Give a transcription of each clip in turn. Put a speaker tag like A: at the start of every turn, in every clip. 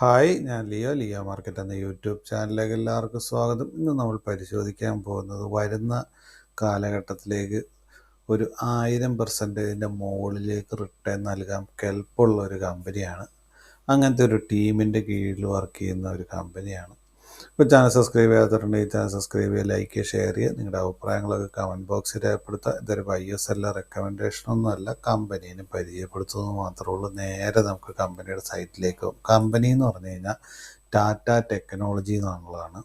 A: Hi, ഞാൻ Leo market എന്ന YouTube ചാനലിലേക്ക് എല്ലാവർക്കും സ്വാഗതം. ഇന്ന് നമ്മൾ പരിശോധിക്കാൻ പോകുന്നത് വരുന്ന കാലഘട്ടത്തിലേക്ക് ഒരു 1000% മുകളിലേക്ക് റിട്ടേൺ നൽകാൻ കെൽപ്പുള്ള ഒരു കമ്പനിയാണ്. അങ്ങനത്തെ ഒരു ടീമിൻ്റെ കീഴിൽ വർക്ക് ചെയ്യുന്ന ഒരു കമ്പനിയാണ്. ഇപ്പോൾ ചാനൽ സബ്സ്ക്രൈബ് ചെയ്യാത്തവരുണ്ടെങ്കിൽ ചാനൽ സബ്സ്ക്രൈബ് ചെയ്യുക, ലൈക്ക് ചെയ്യുക, ഷെയർ ചെയ്യുക. നിങ്ങളുടെ അഭിപ്രായങ്ങളൊക്കെ കമൻറ്റ് ബോക്സിൽ രേഖപ്പെടുത്തുക. ഇതൊരു ബൈയേഴ്സല്ല, റെക്കമെൻഡേഷനൊന്നുമല്ല, കമ്പനീനെ പരിചയപ്പെടുത്തുന്നത് മാത്രമേ ഉള്ളൂ. നേരെ നമുക്ക് കമ്പനിയുടെ സൈറ്റിലേക്ക് പോകും. കമ്പനി എന്ന് പറഞ്ഞു കഴിഞ്ഞാൽ ടാറ്റ ടെക്നോളജി എന്നുള്ളതാണ്.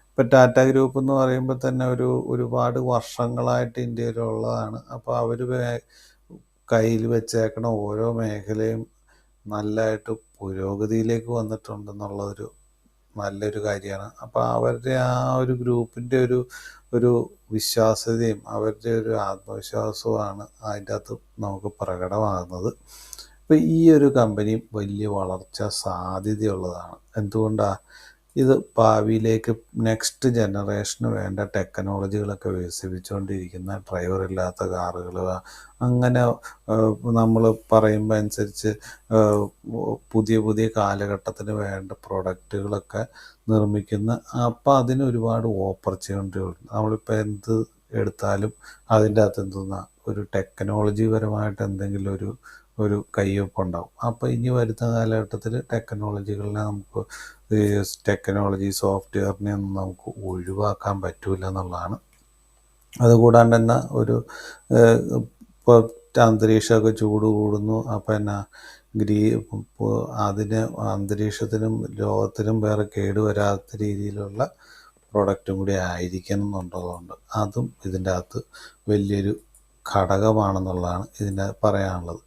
A: ഇപ്പോൾ ടാറ്റ ഗ്രൂപ്പ് എന്ന് പറയുമ്പോൾ തന്നെ ഒരുപാട് വർഷങ്ങളായിട്ട് ഇന്ത്യയിലുള്ളതാണ്. അപ്പോൾ അവർ കയ്യിൽ വെച്ചേക്കണ ഓരോ മേഖലയും നല്ലതായിട്ട് പുരോഗതിയിലേക്ക് വന്നിട്ടുണ്ടെന്നുള്ളതൊരു നല്ലൊരു കാര്യമാണ്. അപ്പോൾ അവരുടെ ആ ഒരു ഗ്രൂപ്പിൻ്റെ ഒരു വിശ്വാസ്യതയും അവരുടെ ഒരു ആത്മവിശ്വാസവുമാണ് അതിൻ്റെ അകത്ത് നമുക്ക് പ്രകടമാകുന്നത്. അപ്പോൾ ഈ ഒരു കമ്പനി വലിയ വളർച്ച സാധ്യതയുള്ളതാണ്. എന്തുകൊണ്ടാണ്? ഇത് ഭാവിയിലേക്ക് നെക്സ്റ്റ് ജനറേഷന് വേണ്ട ടെക്നോളജികളൊക്കെ വികസിപ്പിച്ചുകൊണ്ടിരിക്കുന്ന ഡ്രൈവറില്ലാത്ത കാറുകൾ, അങ്ങനെ നമ്മൾ പറയുമ്പോൾ അനുസരിച്ച് പുതിയ പുതിയ കാലഘട്ടത്തിന് വേണ്ട പ്രൊഡക്റ്റുകളൊക്കെ നിർമ്മിക്കുന്ന. അപ്പോൾ അതിന് ഒരുപാട് ഓപ്പർച്യൂണിറ്റികളുണ്ട്. നമ്മളിപ്പോൾ എന്ത് എടുത്താലും അതിൻ്റെ അകത്ത് എന്തെന്നാ ഒരു ടെക്നോളജി പരമായിട്ട് എന്തെങ്കിലും ഒരു കയ്യൊപ്പുണ്ടാവും. അപ്പോൾ ഇനി വരുന്ന കാലഘട്ടത്തിൽ ടെക്നോളജികളിനെ നമുക്ക് ടെക്നോളജി സോഫ്റ്റ്വെയറിനെ ഒന്നും നമുക്ക് ഒഴിവാക്കാൻ പറ്റില്ല എന്നുള്ളതാണ്. അതുകൂടാണ്ട് തന്നെ ഇപ്പോൾ അന്തരീക്ഷമൊക്കെ ചൂട് കൂടുന്നു. അപ്പോൾ എന്നാ അതിന് അന്തരീക്ഷത്തിനും ലോകത്തിനും വേറെ കേടുവരാത്ത രീതിയിലുള്ള പ്രൊഡക്റ്റും കൂടി ആയിരിക്കണം എന്നുള്ളതുകൊണ്ട് അതും ഇതിൻ്റെ അകത്ത് വലിയൊരു ഘടകമാണെന്നുള്ളതാണ് ഇതിൻ്റെ പറയാനുള്ളത്.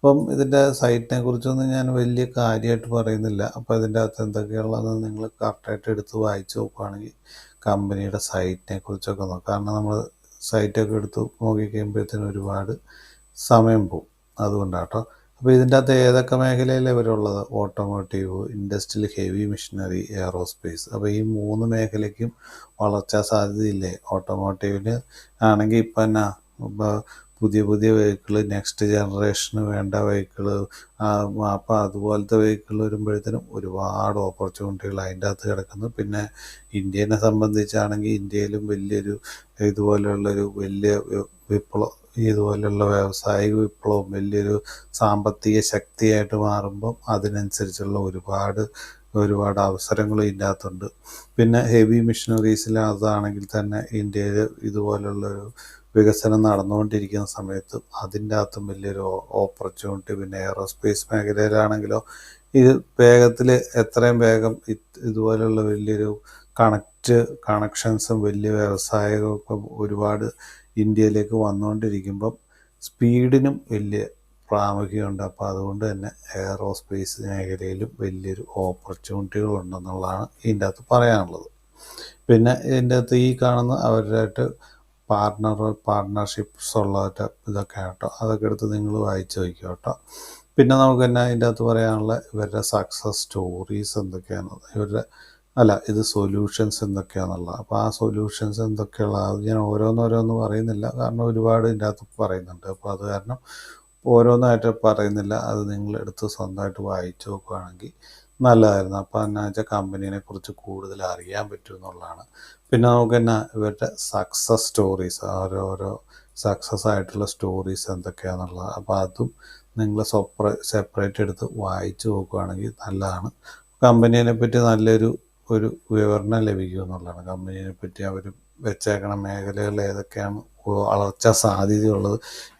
A: അപ്പം ഇതിൻ്റെ സൈറ്റിനെ കുറിച്ചൊന്നും ഞാൻ വലിയ കാര്യമായിട്ട് പറയുന്നില്ല. അപ്പോൾ ഇതിൻ്റെ അകത്ത് എന്തൊക്കെയുള്ളതെന്ന് നിങ്ങൾ കറക്റ്റായിട്ട് എടുത്ത് വായിച്ച് നോക്കുകയാണെങ്കിൽ കമ്പനിയുടെ സൈറ്റിനെ കുറിച്ചൊക്കെ നോക്കാം. കാരണം നമ്മൾ സൈറ്റൊക്കെ എടുത്ത് നോക്കിക്കഴിയുമ്പോഴത്തേനും ഒരുപാട് സമയം പോകും. അതുകൊണ്ടാട്ടോ. അപ്പോൾ ഇതിൻ്റെ അകത്ത് ഏതൊക്കെ മേഖലയിലാണ് ഇവരുള്ളത്? Automotive, industrial, heavy machinery, aerospace. അപ്പോൾ ഈ 3 മേഖലയ്ക്കും വളർച്ചാ സാധ്യതയില്ലേ? ഓട്ടോമോട്ടീവിന് ആണെങ്കിൽ ഇപ്പം എന്നാ പുതിയ പുതിയ വെഹിക്കിൾ, നെക്സ്റ്റ് ജനറേഷന് വേണ്ട വെഹിക്കിൾ, അപ്പോൾ അതുപോലത്തെ വെഹിക്കിൾ വരുമ്പോഴത്തേനും ഒരുപാട് ഓപ്പർച്യൂണിറ്റികൾ അതിൻ്റെ അകത്ത് കിടക്കുന്നു. പിന്നെ ഇന്ത്യനെ സംബന്ധിച്ചാണെങ്കിൽ ഇന്ത്യയിലും വലിയൊരു ഇതുപോലെയുള്ളൊരു വലിയ ഇതുപോലെയുള്ള വ്യാവസായിക വിപ്ലവം വലിയൊരു സാമ്പത്തിക ശക്തിയായിട്ട് മാറുമ്പം അതിനനുസരിച്ചുള്ള ഒരുപാട് അവസരങ്ങൾ ഇതിൻ്റെ അകത്തുണ്ട്. പിന്നെ ഹെവി മെഷീനറീസിലാണെങ്കിൽ തന്നെ ഇന്ത്യയിൽ ഇതുപോലുള്ളൊരു വികസനം നടന്നുകൊണ്ടിരിക്കുന്ന സമയത്ത് അതിൻ്റെ അകത്തും വലിയൊരു ഓപ്പർച്യൂണിറ്റി. പിന്നെ എയറോസ്പേസ് മേഖലയിലാണെങ്കിലോ ഇത് വേഗത്തിൽ എത്രയും വേഗം ഇതുപോലുള്ള വലിയൊരു കണക്ഷൻസും വലിയ വ്യവസായമൊക്കെ ഒരുപാട് ഇന്ത്യയിലേക്ക് വന്നുകൊണ്ടിരിക്കുമ്പം സ്പീഡിനും വലിയ പ്രാമുഖ്യമുണ്ട്. അപ്പോൾ അതുകൊണ്ട് തന്നെ എയറോസ്പേസ് മേഖലയിലും വലിയൊരു ഓപ്പർച്യൂണിറ്റികളുണ്ടെന്നുള്ളതാണ് ഇതിൻ്റെ അകത്ത് പറയാനുള്ളത്. പിന്നെ ഇതിൻ്റെ അകത്ത് ഈ കാണുന്ന അവരുമായിട്ട് പാർട്ട്ണർഷിപ്സ് ഉള്ളതായിട്ട് ഇതൊക്കെയാണ് കേട്ടോ. അതൊക്കെ എടുത്ത് നിങ്ങൾ വായിച്ച് വയ്ക്കുക കേട്ടോ. പിന്നെ നമുക്ക് തന്നെ അതിൻ്റെ അകത്ത് പറയാനുള്ള ഇവരുടെ സക്സസ് സ്റ്റോറീസ് എന്തൊക്കെയാണ്, ഇത് സൊല്യൂഷൻസ് എന്തൊക്കെയാണെന്നുള്ളത്. അപ്പോൾ ആ സൊല്യൂഷൻസ് എന്തൊക്കെയുള്ള അത് ഞാൻ ഓരോന്നോരോന്ന് പറയുന്നില്ല, കാരണം ഒരുപാട് ഇതിൻ്റെ അകത്ത് പറയുന്നുണ്ട്. അപ്പോൾ അത് കാരണം ഓരോന്നായിട്ട് പറയുന്നില്ല. അത് നിങ്ങളെടുത്ത് സ്വന്തമായിട്ട് വായിച്ചു നോക്കുകയാണെങ്കിൽ നല്ലതായിരുന്നു. അപ്പോൾ എന്നാ വെച്ചാൽ കമ്പനീനെ കുറിച്ച് കൂടുതൽ അറിയാൻ പറ്റും എന്നുള്ളതാണ്. പിന്നെ നമുക്ക് തന്നെ ഇവരുടെ സക്സസ് സ്റ്റോറീസ്, ഓരോരോ സക്സസ് ആയിട്ടുള്ള സ്റ്റോറീസ് എന്തൊക്കെയാണെന്നുള്ളത്, അപ്പോൾ അതും നിങ്ങൾ സെപ്പറേറ്റ് എടുത്ത് വായിച്ചു നോക്കുകയാണെങ്കിൽ നല്ലതാണ്. കമ്പനീനെ പറ്റി നല്ലൊരു വിവരണം ലഭിക്കും എന്നുള്ളതാണ്. കമ്പനീനെ പറ്റി അവർ വെച്ചേക്കണ മേഖലകൾ ഏതൊക്കെയാണ്, വളർച്ചാ സാധ്യതയുള്ളത്,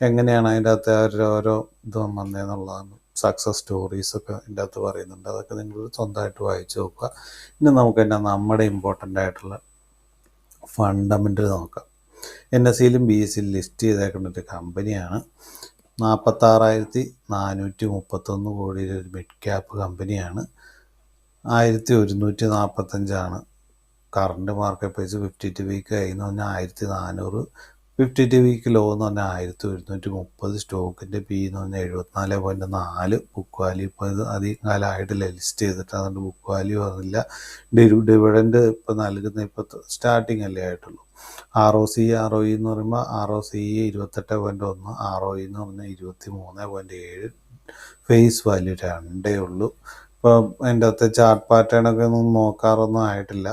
A: എങ്ങനെയാണ് അതിൻ്റെ അകത്ത് ഓരോ ഇതും വന്നതെന്നുള്ളതാണ്. സക്സസ് സ്റ്റോറീസൊക്കെ ഇതിൻ്റെ അകത്ത് പറയുന്നുണ്ട്. അതൊക്കെ നിങ്ങൾ സ്വന്തമായിട്ട് വായിച്ച് നോക്കുക. ഇനി നമുക്ക് തന്നെ നമ്മുടെ ഇമ്പോർട്ടൻ്റ് ആയിട്ടുള്ള ഫണ്ടമെൻ്റൽ നോക്കാം. NSEയിലും BSEയിലും ലിസ്റ്റ് ചെയ്തേക്കുന്ന ഒരു കമ്പനിയാണ്. 46,431 കോടിയുടെ ഒരു മിഡ് ക്യാപ്പ് കമ്പനിയാണ്. 1145 current market price. 52 week high എന്ന് പറഞ്ഞാൽ 1400, 52 വീക്ക് ലോ എന്ന് പറഞ്ഞാൽ 1130. സ്റ്റോക്കിൻ്റെ പി എന്ന് പറഞ്ഞാൽ 74.4. ബുക്ക് വാല്യൂ ഇപ്പോൾ ഇത് അധികം കാലമായിട്ടില്ല ലിസ്റ്റ് ചെയ്തിട്ട്, അതുകൊണ്ട് ബുക്ക് വാല്യൂ പറഞ്ഞില്ല. ഡിവിഡൻഡ് ഇപ്പോൾ നൽകുന്ന ഇപ്പോൾ സ്റ്റാർട്ടിങ് അല്ലേ ആയിട്ടുള്ളൂ. ROCE എന്ന് പറയുമ്പോൾ ROCE 28.1, ROE എന്ന് പറഞ്ഞാൽ 23.7. ഫേസ് വാല്യൂ 2 ഉള്ളൂ. ഇപ്പം അതിൻ്റെ അകത്തെ ചാർട്ട് പാറ്റേണൊക്കെ ഒന്നും നോക്കാറൊന്നും ആയിട്ടില്ല.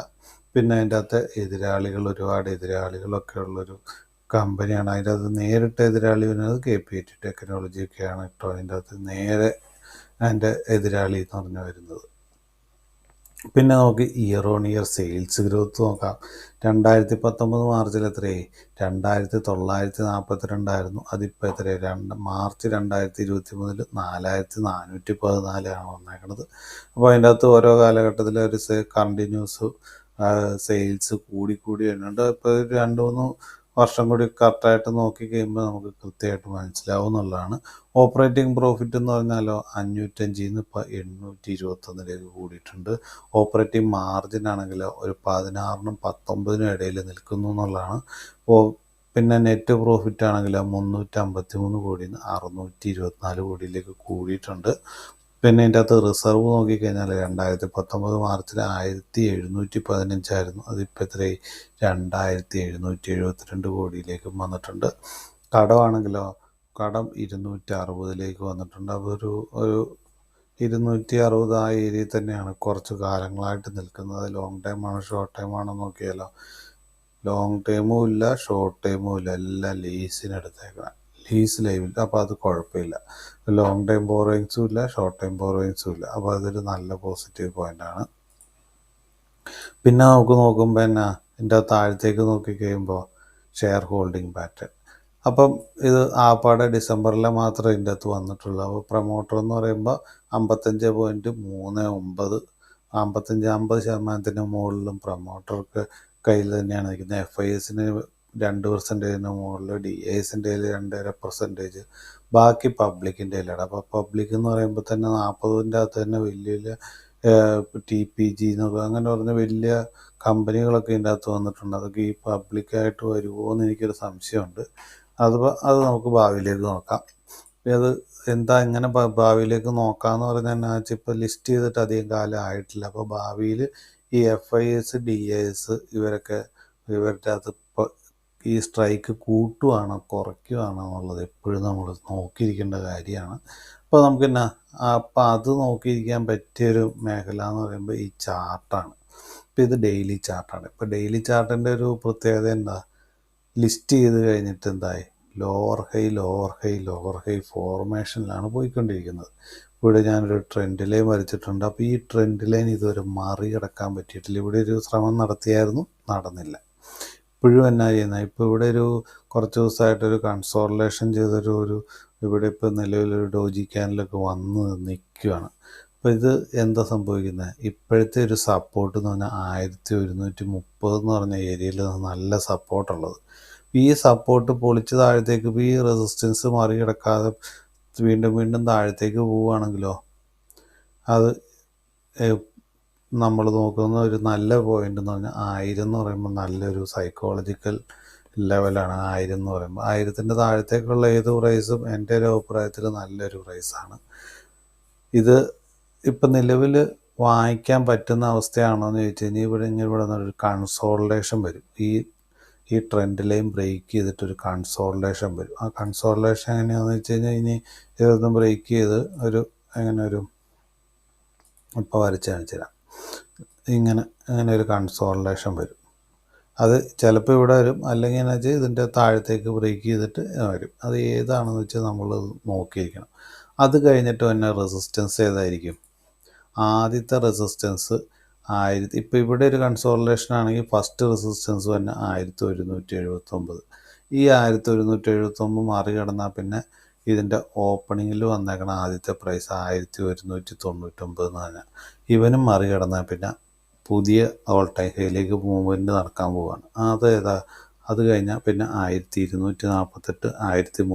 A: പിന്നെ അതിൻ്റെ അകത്തെ ഒരുപാട് എതിരാളികളൊക്കെ ഉള്ളൊരു കമ്പനിയാണ്. അതിൻ്റെ അകത്ത് നേരിട്ട് എതിരാളി വരുന്നത് KPIT ടെക്നോളജിയൊക്കെയാണ് കേട്ടോ. അതിൻ്റെ അകത്ത് നേരെ അതിൻ്റെ എതിരാളി എന്ന് പറഞ്ഞു വരുന്നത്. പിന്നെ നമുക്ക് year on year sales growth നോക്കാം. 2019 മാർച്ചിൽ എത്രയായി? 2942 അതിപ്പോൾ എത്രയായി? മാർച്ച് 2023 4414 വന്നേക്കണത്. അപ്പോൾ അതിൻ്റെ അകത്ത് ഓരോ കാലഘട്ടത്തിൽ ഒരു കണ്ടിന്യൂസ് സെയിൽസ് കൂടി വരുന്നുണ്ട്. ഇപ്പോൾ 2-3 വർഷം കൂടി കറക്റ്റായിട്ട് നോക്കി കഴിയുമ്പോൾ നമുക്ക് കൃത്യമായിട്ട് മനസ്സിലാവും എന്നുള്ളതാണ്. ഓപ്പറേറ്റിംഗ് പ്രോഫിറ്റ് എന്ന് പറഞ്ഞാലോ 505 ഇപ്പോൾ 821 കൂടിയിട്ടുണ്ട്. ഓപ്പറേറ്റിംഗ് മാർജിൻ ആണെങ്കിലോ ഒരു 16-നും 19-നും ഇടയിൽ നിൽക്കുന്നു എന്നുള്ളതാണ്. പിന്നെ നെറ്റ് പ്രോഫിറ്റ് ആണെങ്കിലോ 353 കോടിയിൽ നിന്ന് 624 കോടിയിലേക്ക് കൂടിയിട്ടുണ്ട്. പിന്നെ ഇതിൻ്റെ അകത്ത് റിസർവ് നോക്കിക്കഴിഞ്ഞാൽ 2019 മാർച്ചിൽ 1715 അതിപ്പോൾ എത്രയായി? 2772 കോടിയിലേക്കും വന്നിട്ടുണ്ട്. കടമാണെങ്കിലോ കടം 260 വന്നിട്ടുണ്ട്. അപ്പോൾ ഒരു 260 ആ ഏരിയയിൽ തന്നെയാണ് കുറച്ച് കാലങ്ങളായിട്ട് നിൽക്കുന്നത്. ലോങ് ടൈമാണോ ഷോർട്ട് ടൈമാണോ നോക്കിയാലോ ലോങ് ടൈമും ഇല്ല ഷോർട്ട് ടൈമും ഇല്ല, എല്ലാം ലീസിനെടുത്തേക്കണം, ലീസ് ലൈവിൽ. അപ്പോൾ അത് കുഴപ്പമില്ല. ലോങ് ടൈം ബോറോയിങ്സും ഇല്ല ഷോർട്ട് ടൈം ബോറോയിങ്സും ഇല്ല. അപ്പോൾ അതൊരു നല്ല പോസിറ്റീവ് പോയിൻ്റാണ്. പിന്നെ നമുക്ക് നോക്കുമ്പോൾ എന്നാ ഇതിൻ്റെ താഴത്തേക്ക് നോക്കിക്കഴിയുമ്പോൾ ഷെയർ ഹോൾഡിംഗ് പാറ്റേൺ. അപ്പം ഇത് ആപ്പാടെ ഡിസംബറിലെ മാത്രമേ ഇതിൻ്റെ അകത്ത് വന്നിട്ടുള്ളൂ. അപ്പോൾ പ്രൊമോട്ടർ എന്ന് പറയുമ്പോൾ 55.39 50% മുകളിലും പ്രൊമോട്ടർക്ക് കയ്യിൽ തന്നെയാണ് നിൽക്കുന്നത്. FISന് 2% മുകളിൽ, DISൻ്റെ 2.5%, ബാക്കി പബ്ലിക്കിൻ്റെ കയ്യിലാണ്. അപ്പോൾ പബ്ലിക് എന്ന് പറയുമ്പോൾ തന്നെ 40-ൻ്റെ അകത്ത് തന്നെ വലിയ TPG എന്നൊക്കെ അങ്ങനെ പറഞ്ഞ വലിയ കമ്പനികളൊക്കെ ഇതിൻ്റെ അകത്ത് വന്നിട്ടുണ്ട്. അതൊക്കെ ഈ പബ്ലിക്കായിട്ട് വരുമോ എന്ന് എനിക്കൊരു സംശയമുണ്ട്. അത് നമുക്ക് ഭാവിയിലേക്ക് നോക്കാം. അത് എന്താ ഇങ്ങനെ ഭാവിയിലേക്ക് നോക്കാമെന്ന് പറഞ്ഞാൽ ഇപ്പോൾ ലിസ്റ്റ് ചെയ്തിട്ട് അധികം കാലം ആയിട്ടില്ല. അപ്പോൾ ഭാവിയിൽ ഈ FIS DIS ഇവരുടെ അകത്ത് ഇപ്പോൾ ഈ സ്ട്രൈക്ക് കൂട്ടുവാണോ കുറയ്ക്കുവാണോ എന്നുള്ളത് എപ്പോഴും നമ്മൾ നോക്കിയിരിക്കേണ്ട കാര്യമാണ്. അപ്പോൾ നമുക്ക് അപ്പം അത് നോക്കിയിരിക്കാൻ പറ്റിയൊരു മേഖല എന്ന് പറയുമ്പോൾ ഈ ചാർട്ടാണ്. ഇപ്പോൾ ഇത് ഡെയിലി ചാർട്ടാണ്. ഇപ്പോൾ ഡെയിലി ചാർട്ടിൻ്റെ ഒരു പ്രത്യേകത എന്താ? ലിസ്റ്റ് ചെയ്ത് കഴിഞ്ഞിട്ട് എന്തായി? ലോവർ ഹൈ ഫോർമേഷനിലാണ് പോയിക്കൊണ്ടിരിക്കുന്നത്. ഇവിടെ ഞാനൊരു ട്രെൻഡ് ലൈൻ വരച്ചിട്ടുണ്ട്. അപ്പോൾ ഈ ട്രെൻഡ് ലൈൻ ഇതുവരെ മറികടക്കാൻ പറ്റിയിട്ടില്ല. ഇവിടെ ഒരു ശ്രമം നടത്തിയായിരുന്നു, നടന്നില്ല. ഇപ്പോഴും എന്നാ ചെയ്യുന്നത്? ഇപ്പോൾ ഇവിടെ കുറച്ച് ദിവസമായിട്ടൊരു കൺസോളിഡേഷൻ ചെയ്തൊരു ഇവിടെ ഇപ്പോൾ നിലവിലൊരു ഡോജി ക്യാനിലൊക്കെ വന്ന് നിൽക്കുകയാണ്. അപ്പോൾ ഇത് എന്താ സംഭവിക്കുന്നത്? ഇപ്പോഴത്തെ ഒരു സപ്പോർട്ട് എന്ന് പറഞ്ഞാൽ 1130 എന്ന് പറഞ്ഞ ഏരിയയിൽ നല്ല സപ്പോർട്ടുള്ളത്. ഈ സപ്പോർട്ട് പൊളിച്ച് താഴത്തേക്ക് ഈ റെസിസ്റ്റൻസ് മറികടക്കാതെ വീണ്ടും താഴത്തേക്ക് പോവുകയാണെങ്കിലോ അത് നമ്മൾ നോക്കുന്ന ഒരു നല്ല പോയിന്റ് എന്ന് പറഞ്ഞാൽ 1000 എന്ന് പറയുമ്പോൾ നല്ലൊരു സൈക്കോളജിക്കൽ ലെവലാണ്. 1000 എന്ന് പറയുമ്പോൾ 1000-ൻ്റെ താഴത്തേക്കുള്ള ഏത് പ്രൈസും എൻ്റെ ഒരു അഭിപ്രായത്തിൽ നല്ലൊരു പ്രൈസാണ്. ഇത് ഇപ്പം നിലവിൽ വാങ്ങിക്കാൻ പറ്റുന്ന അവസ്ഥയാണോ എന്ന് ചോദിച്ചു കഴിഞ്ഞാൽ ഇവിടെ നിന്നൊരു കൺസോളിഡേഷൻ വരും. ഈ ട്രെൻഡ് ലൈൻ ബ്രേക്ക് ചെയ്തിട്ടൊരു കൺസോളിഡേഷൻ വരും. ആ കൺസോളിഡേഷൻ എങ്ങനെയാണെന്ന് വെച്ച് കഴിഞ്ഞാൽ ഇനി ഇതൊന്നും ബ്രേക്ക് ചെയ്ത് ഇപ്പോൾ വരച്ച് കാണിച്ചു തരാം. ഇങ്ങനെ ഒരു കൺസോളിഡേഷൻ വരും. അത് ചിലപ്പോൾ ഇവിടെ വരും, അല്ലെങ്കിൽ എന്ന് വെച്ചാൽ ഇതിൻ്റെ താഴത്തേക്ക് ബ്രേക്ക് ചെയ്തിട്ട് വരും. അത് ഏതാണെന്ന് വെച്ചാൽ നമ്മൾ നോക്കിയിരിക്കണം. അത് കഴിഞ്ഞിട്ട് തന്നെ റെസിസ്റ്റൻസ് ഏതായിരിക്കും? ആദ്യത്തെ റെസിസ്റ്റൻസ് ഇപ്പോൾ ഇവിടെ ഒരു കൺസോളിഡേഷൻ ആണെങ്കിൽ ഫസ്റ്റ് റെസിസ്റ്റൻസ് തന്നെ 1179. ഈ 1179 മറികടന്നാൽ പിന്നെ ഇതിൻ്റെ ഓപ്പണിങ്ങിൽ വന്നേക്കണ ആദ്യത്തെ പ്രൈസ് 1199 എന്ന് പറഞ്ഞാൽ ഇവനും മറികടന്നാൽ പിന്നെ പുതിയ ഓൾ ടൈം ഹൈയിലേക്ക് മൂവ്മെൻറ്റ് നടക്കാൻ പോവുകയാണ്. അത് കഴിഞ്ഞാൽ പിന്നെ 1248, 1313,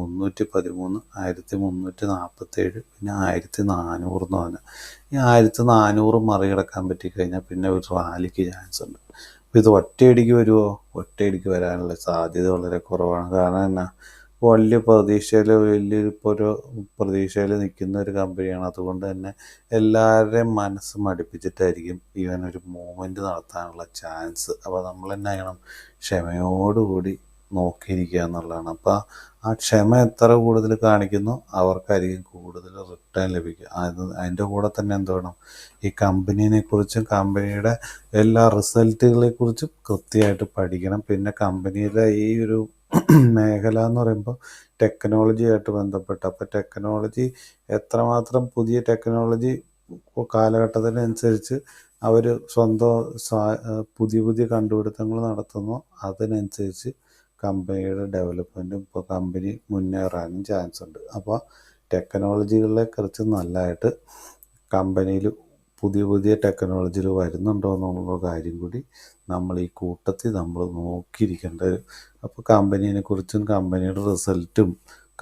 A: 1347, പിന്നെ 1400 എന്ന് പറഞ്ഞാൽ ഈ 1400 മറികടക്കാൻ പറ്റിക്കഴിഞ്ഞാൽ പിന്നെ ഒരു റാലിക്ക് ചാൻസ് ഉണ്ട്. അപ്പോൾ ഇത് ഒറ്റയടിക്ക് വരുമോ? ഒറ്റയടിക്ക് വരാനുള്ള സാധ്യത വളരെ കുറവാണ്. കാരണം എന്നാ വലിയൊരു പ്രതീക്ഷയിൽ നിൽക്കുന്ന ഒരു കമ്പനിയാണ്. അതുകൊണ്ട് തന്നെ എല്ലാവരുടെയും മനസ്സ് മടുപ്പിച്ചിട്ടായിരിക്കും ഇവനൊരു മൂവ്മെൻറ്റ് നടത്താനുള്ള ചാൻസ്. അപ്പോൾ നമ്മൾ എന്നാ ചെയ്യണം? ക്ഷമയോടുകൂടി നോക്കിയിരിക്കുക എന്നുള്ളതാണ്. അപ്പോൾ ആ ക്ഷമ എത്ര കൂടുതൽ കാണിക്കുന്നു അവർക്കായിരിക്കും കൂടുതൽ റിട്ടേൺ ലഭിക്കുക. അതിൻ്റെ കൂടെ തന്നെ എന്ത് വേണം, ഈ കമ്പനീനെക്കുറിച്ചും കമ്പനിയുടെ എല്ലാ റിസൾട്ടുകളെക്കുറിച്ചും കൃത്യമായിട്ട് പഠിക്കണം. പിന്നെ കമ്പനിയിലെ ഈ ഒരു മേഖല എന്ന് പറയുമ്പോൾ ടെക്നോളജിയായിട്ട് ബന്ധപ്പെട്ട്, അപ്പോൾ ടെക്നോളജി എത്രമാത്രം പുതിയ ടെക്നോളജി കാലഘട്ടത്തിനനുസരിച്ച് അവർ സ്വന്തം പുതിയ പുതിയ കണ്ടുപിടുത്തങ്ങൾ നടത്തുന്നു, അതിനനുസരിച്ച് കമ്പനിയുടെ ഡെവലപ്മെൻറ്റും ഇപ്പോൾ കമ്പനി മുന്നേറാനും ചാൻസ് ഉണ്ട്. അപ്പോൾ ടെക്നോളജികളെ കുറിച്ച് നല്ലതായിട്ട് കമ്പനിയിൽ പുതിയ പുതിയ ടെക്നോളജികൾ വരുന്നുണ്ടോ എന്നുള്ള കാര്യം കൂടി നമ്മൾ ഈ കൂട്ടത്തിൽ നമ്മൾ നോക്കിയിരിക്കേണ്ട. അപ്പോൾ കമ്പനീനെക്കുറിച്ചും കമ്പനിയുടെ റിസൾട്ടും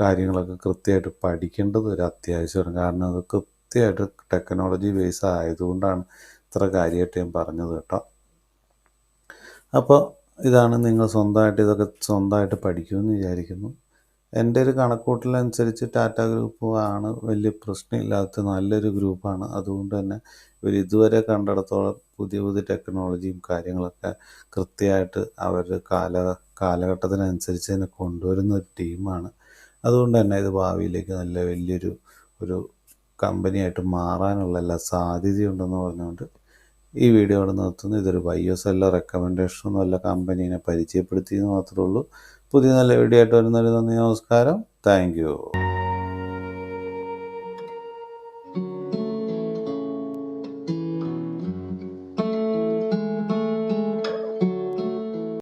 A: കാര്യങ്ങളൊക്കെ കൃത്യമായിട്ട് പഠിക്കേണ്ടത് ഒരു അത്യാവശ്യമാണ്. കാരണം അത് കൃത്യമായിട്ട് ടെക്നോളജി ബേസ് ആയതുകൊണ്ടാണ് ഇത്ര കാര്യമായിട്ട് ഞാൻ പറഞ്ഞത് കേട്ടോ. അപ്പോൾ ഇതാണ്, നിങ്ങൾ സ്വന്തമായിട്ട് പഠിക്കുമെന്ന് വിചാരിക്കുന്നു. എൻ്റെ ഒരു കണക്കൂട്ടലനുസരിച്ച് ടാറ്റ ഗ്രൂപ്പ് ആണ് വലിയ പ്രശ്നമില്ലാത്ത നല്ലൊരു ഗ്രൂപ്പാണ്. അതുകൊണ്ട് തന്നെ ഇവർ ഇതുവരെ കണ്ടിടത്തോളം പുതിയ പുതിയ ടെക്നോളജിയും കാര്യങ്ങളൊക്കെ കൃത്യമായിട്ട് അവർ കാലഘട്ടത്തിനനുസരിച്ച് തന്നെ കൊണ്ടുവരുന്ന ഒരു ടീമാണ്. അതുകൊണ്ട് തന്നെ ഇത് ഭാവിയിലേക്ക് നല്ല ഒരു കമ്പനിയായിട്ട് മാറാനുള്ള എല്ലാ സാധ്യതയുണ്ടെന്ന് പറഞ്ഞുകൊണ്ട് ഈ വീഡിയോ അവിടെ നിർത്തുന്നു. ഇതൊരു ബയോസെല്ലോ റെക്കമെൻഡേഷനൊന്നും അല്ല, കമ്പനീനെ പരിചയപ്പെടുത്തിയെന്ന് മാത്രമേ ഉള്ളൂ. പുതിയ നല്ല വീഡിയോ ആയിട്ട് വരുന്നവരെ നന്ദി, നമസ്കാരം, താങ്ക് യു.